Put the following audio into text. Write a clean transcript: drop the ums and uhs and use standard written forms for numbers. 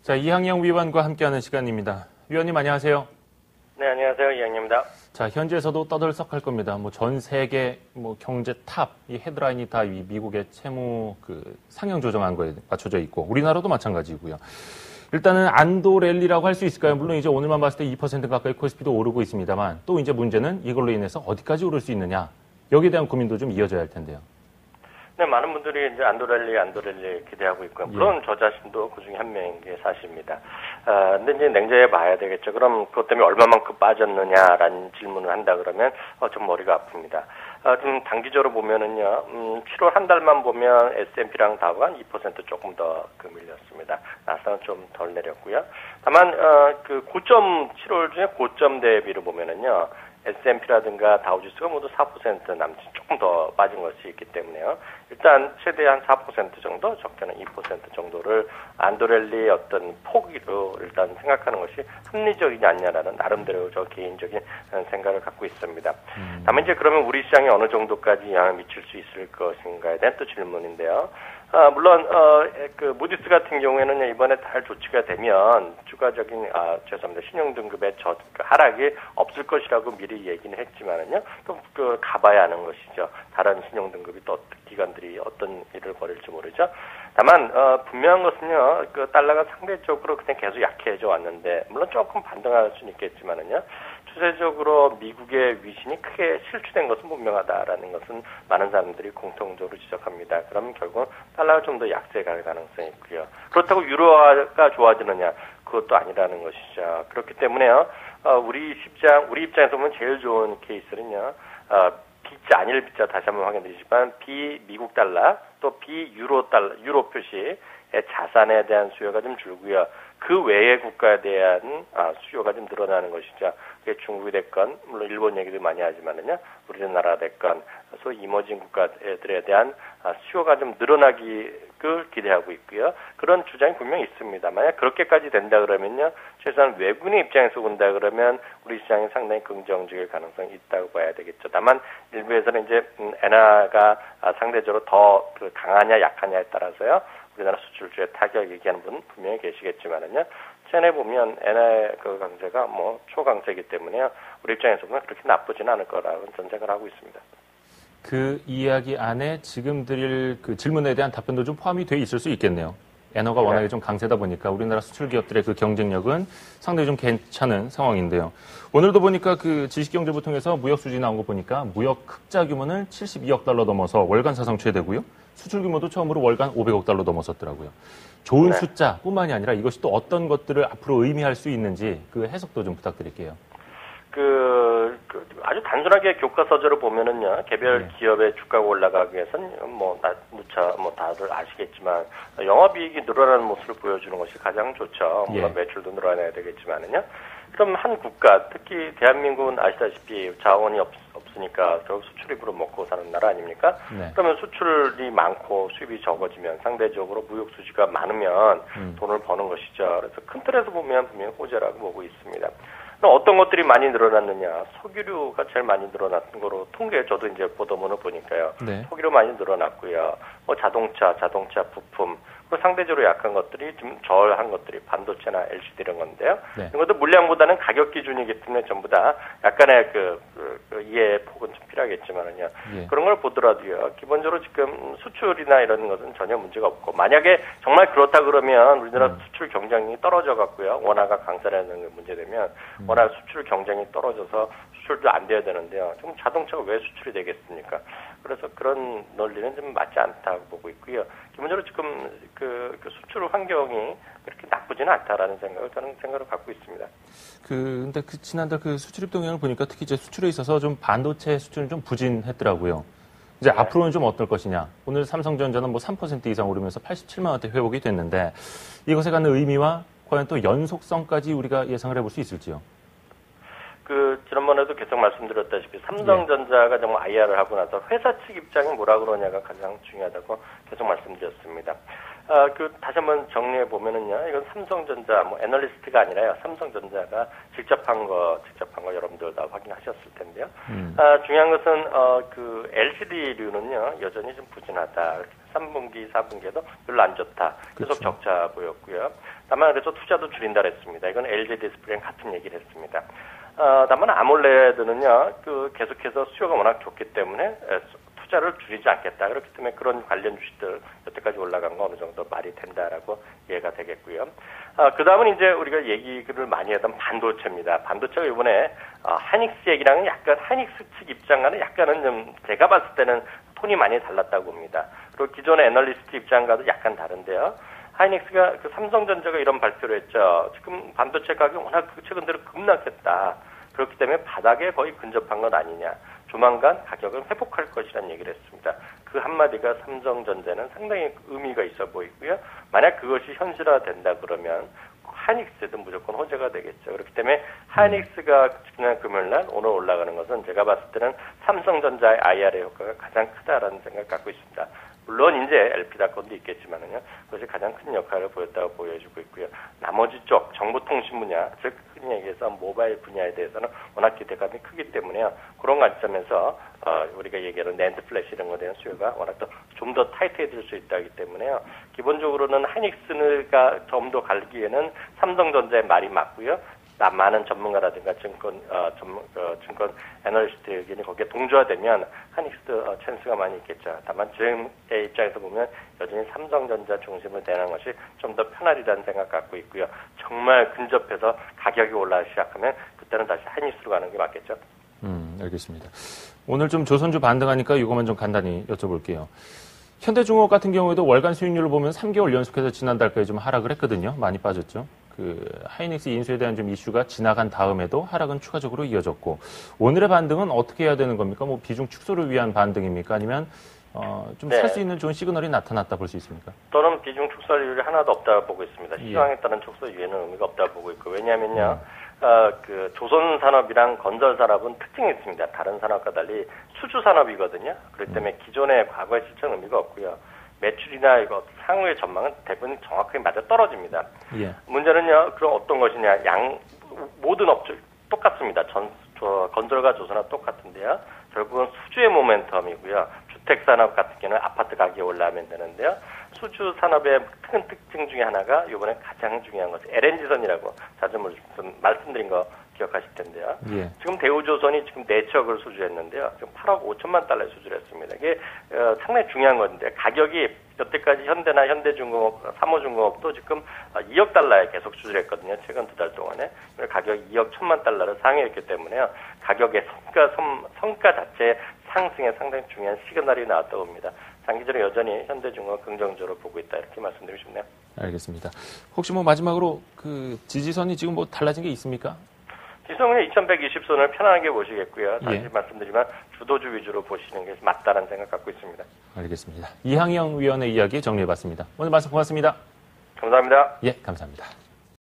자, 이항영 위원과 함께하는 시간입니다. 위원님 안녕하세요. 네, 안녕하세요. 이항영입니다. 자, 현지에서도 떠들썩할 겁니다. 전 세계 경제 탑 이 헤드라인이 다 이 미국의 채무 상향 조정한 거에 맞춰져 있고 우리나라도 마찬가지고요. 일단은 안도 랠리라고 할 수 있을까요? 물론 이제 오늘만 봤을 때 2% 가까이 코스피도 오르고 있습니다만 또 이제 문제는 이걸로 인해서 어디까지 오를 수 있느냐 여기에 대한 고민도 좀 이어져야 할 텐데요. 네, 많은 분들이 이제 안도랠리 기대하고 있고요. 물론 저 자신도 그 중에 한 명인 게 사실입니다. 근데 이제 냉정해 봐야 되겠죠. 그럼 그것 때문에 얼마만큼 빠졌느냐라는 질문을 한다 그러면 좀 머리가 아픕니다. 좀 단기적으로 보면은요, 7월 한 달만 보면 S&P랑 다우가 한 2% 조금 더 밀렸습니다. 나스닥은 좀 덜 내렸고요. 다만 고점 7월 중에 고점 대비로 보면은요. S&P라든가 다우지수가 모두 4% 남짓 조금 더 빠진 것이 있기 때문에요. 일단 최대한 4% 정도, 적게는 2% 정도를 안도랠리의 어떤 폭으로 일단 생각하는 것이 합리적이지 않냐라는 나름대로 저 개인적인 생각을 갖고 있습니다. 다만 이제 그러면 우리 시장에 어느 정도까지 영향을 미칠 수 있을 것인가에 대한 또 질문인데요. 물론 무디스 같은 경우에는 이번에 달 조치가 되면 추가적인 신용등급의 하락이 없을 것이라고 미리 얘기는 했지만은요, 또 가봐야 하는 것이죠. 다른 신용등급이 또 기관들이 어떤 일을 벌일지 모르죠. 다만 분명한 것은요, 달러가 상대적으로 그냥 계속 약해져 왔는데, 물론 조금 반등할 수는 있겠지만은요. 추세적으로 미국의 위신이 크게 실추된 것은 분명하다라는 것은 많은 사람들이 공통적으로 지적합니다. 그러면 결국 달러가 좀 더 약세에 갈 가능성이 있고요. 그렇다고 유로화가 좋아지느냐? 그것도 아니라는 것이죠. 그렇기 때문에요. 우리 입장에서 보면 제일 좋은 케이스는요. 비자 아닐 비자 다시 한번 확인드리지만 비미국 달러 또 비유로 달러 유로 표시의 자산에 대한 수요가 좀 줄고요. 그 외의 국가에 대한 수요가 좀 늘어나는 것이죠. 그게 중국이 됐건 물론 일본 얘기도 많이 하지만은요. 우리나라 됐건 소위 이머징 국가들에 대한 수요가 좀 늘어나기를 기대하고 있고요. 그런 주장이 분명히 있습니다. 만약 그렇게까지 된다 그러면요. 최소한 외국인의 입장에서 본다 그러면 우리 시장이 상당히 긍정적일 가능성이 있다고 봐야 되겠죠. 다만 일부에서는 이제 엔화가 상대적으로 더 강하냐 약하냐에 따라서요. 우리나라 수출주에 타격 얘기하는 분 분명히 계시겠지만은요. 전에 보면 엔화의 강세가 초강세이기 때문에요. 우리 입장에서 보면 그렇게 나쁘지는 않을 거라고 전생각을 하고 있습니다. 그 이야기 안에 지금 드릴 질문에 대한 답변도 좀 포함이 돼 있을 수 있겠네요. 엔화가 워낙에 좀 강세다 보니까 우리나라 수출 기업들의 경쟁력은 상당히 좀 괜찮은 상황인데요. 오늘도 보니까 지식경제부 통해서 무역 수지 나온 거 보니까 무역 흑자 규모는 72억 달러 넘어서 월간 사상 최대고요. 수출 규모도 처음으로 월간 500억 달러 넘어섰더라고요. 좋은 숫자뿐만이 아니라 이것이 또 어떤 것들을 앞으로 의미할 수 있는지 그 해석도 좀 부탁드릴게요. 아주 단순하게 교과서적으로 보면은요, 개별 기업의 주가가 올라가기 위해서는 다들 아시겠지만, 영업이익이 늘어나는 모습을 보여주는 것이 가장 좋죠. 물론 매출도 늘어나야 되겠지만은요. 그럼 한 국가, 특히 대한민국은 아시다시피 자원이 없으니까 결국 수출입으로 먹고 사는 나라 아닙니까? 네. 그러면 수출이 많고 수입이 적어지면 상대적으로 무역 수지가 많으면 돈을 버는 것이죠. 그래서 큰 틀에서 보면 분명히 호재라고 보고 있습니다. 어떤 것들이 많이 늘어났느냐? 석유류가 제일 많이 늘어났던 거로 저도 이제 보도문을 보니까요. 네. 석유류 많이 늘어났고요. 자동차 부품, 그리고 상대적으로 약한 것들이 좀 저한 것들이 반도체나 LCD 이런 건데요. 네. 이것도 물량보다는 가격 기준이기 때문에 전부 다 약간의 이해 폭은 좀 필요하겠지만은요. 그런 걸 보더라도요. 기본적으로 지금 수출이나 이런 것은 전혀 문제가 없고, 만약에 정말 그렇다 그러면 우리나라 수출 경쟁이 떨어져 갖고요. 원화가 강세라는 게 문제되면 워낙 수출 경쟁이 떨어져서 수출도 안 돼야 되는데요. 지금 자동차가 왜 수출이 되겠습니까? 그래서 그런 논리는 좀 맞지 않다고 보고 있고요. 기본적으로 지금 수출 환경이 그렇게 나쁘지는 않다라는 저는 생각을 갖고 있습니다. 근데 지난달 수출입 동향을 보니까 특히 이제 수출에 있어서 좀 반도체 수출은 좀 부진했더라고요. 이제 앞으로는 좀 어떨 것이냐. 오늘 삼성전자는 3% 이상 오르면서 87만 원대 회복이 됐는데 이것에 갖는 의미와 과연 또 연속성까지 우리가 예상을 해볼 수 있을지요? 지난번에도 계속 말씀드렸다시피 삼성전자가 정말 IR을 하고 나서 회사 측 입장이 뭐라 그러냐가 가장 중요하다고 계속 말씀드렸습니다. 다시 한번 정리해 보면은요, 이건 삼성전자, 애널리스트가 아니라요, 삼성전자가 직접 한 거 여러분들 다 확인하셨을 텐데요. 중요한 것은, LCD류는요, 여전히 좀 부진하다, 이렇게 3분기, 4분기에도 별로 안 좋다. 계속 그렇죠. 적자 보였고요. 다만 그래서 투자도 줄인다 그랬습니다. 이건 LG 디스플레이랑 같은 얘기를 했습니다. 다만 아몰레드는요, 계속해서 수요가 워낙 좋기 때문에 투자를 줄이지 않겠다. 그렇기 때문에 그런 관련 주식들 여태까지 올라간 거 어느 정도 말이 된다라고 이해가 되겠고요. 그 다음은 이제 우리가 얘기를 많이 하던 반도체입니다. 반도체가 이번에 하이닉스 얘기랑은 약간 하이닉스 측 입장과는 약간은 좀 제가 봤을 때는 톤이 많이 달랐다고 봅니다. 그리고 기존의 애널리스트 입장과도 약간 다른데요. 하이닉스가 삼성전자가 이런 발표를 했죠. 지금 반도체 가격 워낙 최근 들어 급락했다. 그렇기 때문에 바닥에 거의 근접한 건 아니냐. 조만간 가격을 회복할 것이라는 얘기를 했습니다. 그 한마디가 삼성전자는 상당히 의미가 있어 보이고요. 만약 그것이 현실화된다 그러면 하이닉스에도 무조건 호재가 되겠죠. 그렇기 때문에 하이닉스가 지난 금요일날 오늘 올라가는 것은 제가 봤을 때는 삼성전자의 IRA 효과가 가장 크다라는 생각을 갖고 있습니다. 물론 이제 LP닷컴도 있겠지만은요, 그것이 가장 큰 역할을 보였다고 보여지고 있고요. 나머지 쪽 정보통신 분야, 즉 흔히 얘기해서 모바일 분야에 대해서는 워낙 기대감이 크기 때문에요. 그런 관점에서 우리가 얘기하는 낸드 플래시 이런 거에 대한 수요가 워낙 좀 더 타이트해질 수 있다기 때문에요. 기본적으로는 하이닉스가 좀 더 갈기에는 삼성전자의 말이 맞고요. 많은 전문가라든가 증권 애널리스트 의견이 거기에 동조화되면 하이닉스도 찬스가 많이 있겠죠. 다만 지금의 입장에서 보면 여전히 삼성전자 중심으로 되는 것이 좀 더 편하리라는 생각 갖고 있고요. 정말 근접해서 가격이 올라가기 시작하면 그때는 다시 하이닉스로 가는 게 맞겠죠. 알겠습니다. 오늘 좀 조선주 반등하니까 이거만 좀 간단히 여쭤볼게요. 현대중공업 같은 경우에도 월간 수익률을 보면 3개월 연속해서 지난달까지 좀 하락을 했거든요. 많이 빠졌죠. 하이닉스 인수에 대한 좀 이슈가 지나간 다음에도 하락은 추가적으로 이어졌고, 오늘의 반등은 어떻게 해야 되는 겁니까? 뭐 비중 축소를 위한 반등입니까? 아니면 좀 살 수 있는 좋은 시그널이 나타났다 볼 수 있습니까? 또는 비중 축소율이 하나도 없다고 보고 있습니다. 시황에 따른 축소 이외에는 의미가 없다고 보고 있고, 왜냐하면요, 조선산업이랑 건설산업은 특징이 있습니다. 다른 산업과 달리 수주산업이거든요. 그렇기 때문에 기존의 과거의 실천 의미가 없고요. 매출이나 이거 향후의 전망은 대부분 정확하게 맞아 떨어집니다. 예. 문제는요, 그럼 어떤 것이냐, 모든 업종 똑같습니다. 건설과 조선업 똑같은데요. 결국은 수주의 모멘텀이고요. 주택산업 같은 경우는 아파트 가격이 올라가면 되는데요. 수주 산업의 큰 특징 중에 하나가 이번에 가장 중요한 것이 LNG선이라고 자주 말씀드린 거 기억하실 텐데요. 예. 지금 대우조선이 지금 4척을 수주했는데요. 지금 8억 5천만 달러에 수주를 했습니다. 이게 상당히 중요한 건데, 가격이 여태까지 현대나 현대중공업, 삼호중공업도 지금 2억 달러에 계속 수주를 했거든요. 최근 2달 동안에. 가격이 2억 1천만 달러를 상회했기 때문에요. 가격의 성과 자체 상승에 상당히 중요한 시그널이 나왔다고 봅니다. 장기적으로 여전히 현대중공업 긍정적으로 보고 있다, 이렇게 말씀드리고 싶네요. 알겠습니다. 혹시 뭐 마지막으로 지지선이 지금 뭐 달라진 게 있습니까? 지수는 2120선을 편안하게 보시겠고요. 다시 예. 말씀드리지만 주도주 위주로 보시는 게 맞다는 생각 갖고 있습니다. 알겠습니다. 이항영 위원의 이야기 정리해봤습니다. 오늘 말씀 고맙습니다. 감사합니다. 예, 감사합니다.